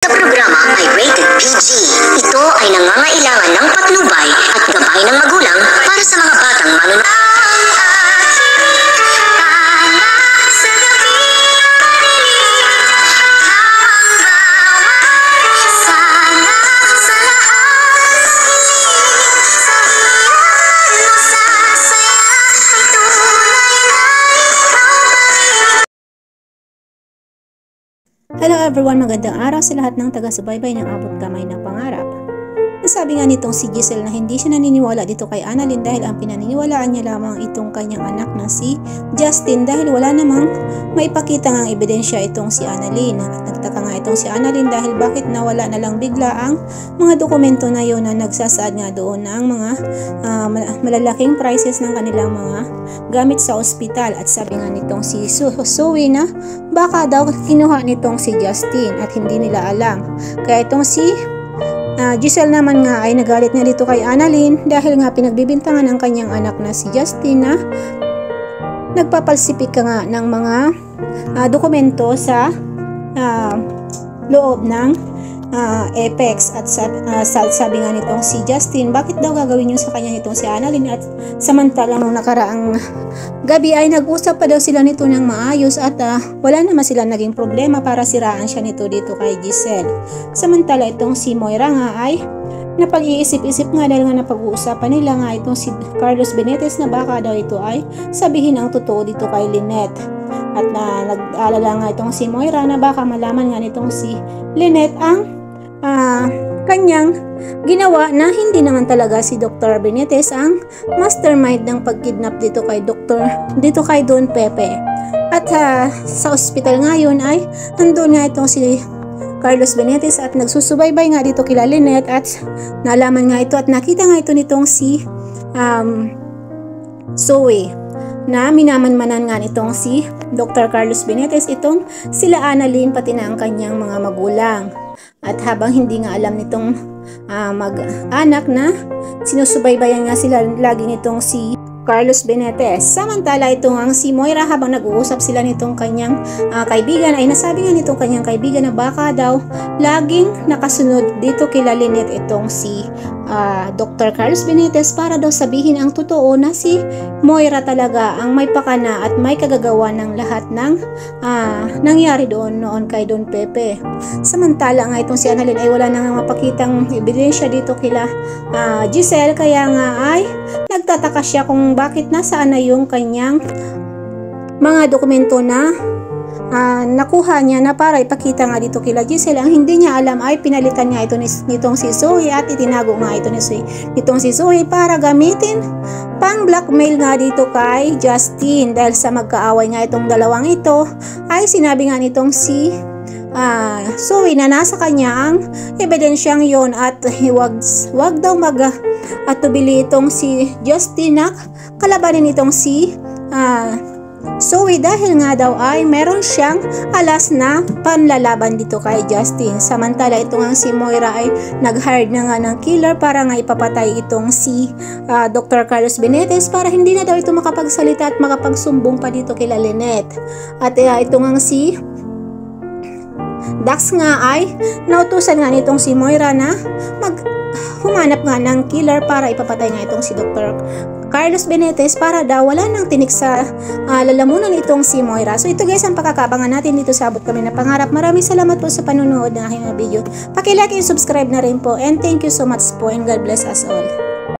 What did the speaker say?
Sa programa ay rated PG. Ito ay nangangailangan ng patnubay at gabay ng magulang para sa mga batang manunood. Hello everyone, magandang araw sa lahat ng taga-subaybay ng Abot Kamay ng Pangarap. Nasabi nga nitong si Giselle na hindi siya naniniwala dito kay Annalyn dahil ang pinaniniwalaan niya lamang itong kanyang anak na si Justin dahil wala namang maipakita ngang ebidensya itong si Annalyn. At nagtaka nga itong si Annalyn dahil bakit nawala na lang bigla ang mga dokumento na yun na nagsasaad nga doon na ang mga malalaking prices ng kanilang mga gamit sa ospital. At sabi nga nitong si Zoe na baka daw kinuha nitong si Justin at hindi nila alam. Kaya itong si Giselle naman nga ay nagalit na dito kay Annalyn dahil nga pinagbibintangan ng kanyang anak na si Justin na nagpapalsipik ka nga ng mga dokumento sa loob ng Apex. At sabi nga nitong si Justin, bakit daw gagawin yun sa kanya nitong si Annalyn, at samantalang nung nakaraang gabi ay nag-usap pa daw sila nito ng maayos at wala naman sila naging problema para siraan siya nito dito kay Giselle. Samantala itong si Moira nga ay napag-iisip-isip nga dahil nga napag-uusapan nila nga itong si Carlos Benitez na baka daw ito ay sabihin ang totoo dito kay Lynette. At nag-aalala nga itong si Moira na baka malaman nga nitong si Lynette ang kanyang ginawa na hindi naman talaga si Dr. Benitez ang mastermind ng pagkidnap dito kay Don Pepe. At sa ospital ngayon ay nandun nga itong si Carlos Benitez at nagsusubaybay nga dito kila Lynette at nalaman nga ito at nakita nga ito nitong si Zoe na minamanmanan nga nitong si Dr. Carlos Benitez itong sila Annalyn pati na ang kanyang mga magulang. At habang hindi nga alam nitong mag-anak na sinusubaybayan nga sila lagi nitong si Carlos Benitez. Samantala ito nga si Moira, habang nag-uusap sila nitong kanyang kaibigan, ay nasabi nga nitong kanyang kaibigan na baka daw laging nakasunod dito kila Lynette itong si Dr. Carlos Benitez para daw sabihin ang totoo na si Moira talaga ang may pakana at may kagagawa ng lahat ng nangyari doon noon kay Don Pepe. Samantala nga itong si Annalyn ay wala nang mapakitang ebidensya dito kila Giselle, kaya nga ay nagtataka siya kung bakit nasaan na yung kanyang mga dokumento na nakuha niya na para ipakita nga dito kila Giselle. Ang hindi niya alam ay pinalitan nga ito nitong si Zoe at itinago nga ito nitong si Zoe para gamitin pang blackmail nga dito kay Justin dahil sa magkaaway nga itong dalawang ito ay sinabi nga nitong si Zoe na nasa kanya ang ebidensyang yon at wag daw atubili itong si Justin na kalabanin itong si Zoe dahil nga daw ay meron siyang alas na panlalaban dito kay Justin. Samantala ito nga si Moira ay nag-hire na nga ng killer para nga ipapatay itong si Dr. Carlos Benitez para hindi na daw ito makapagsalita at makapagsumbong pa dito kila Lynette. At ito nga si Dax nga ay nautusan nga nitong si Moira na humanap nga ng killer para ipapatay nga itong si Dr. Carlos Benitez para daw wala nang tinik sa lalamunan itong si Moira. So ito guys ang pagkakabangan natin dito sa Abot Kami ng Pangarap. Maraming salamat po sa panunood ng aking video. Paki-like and subscribe na rin po, and thank you so much po, and God bless us all.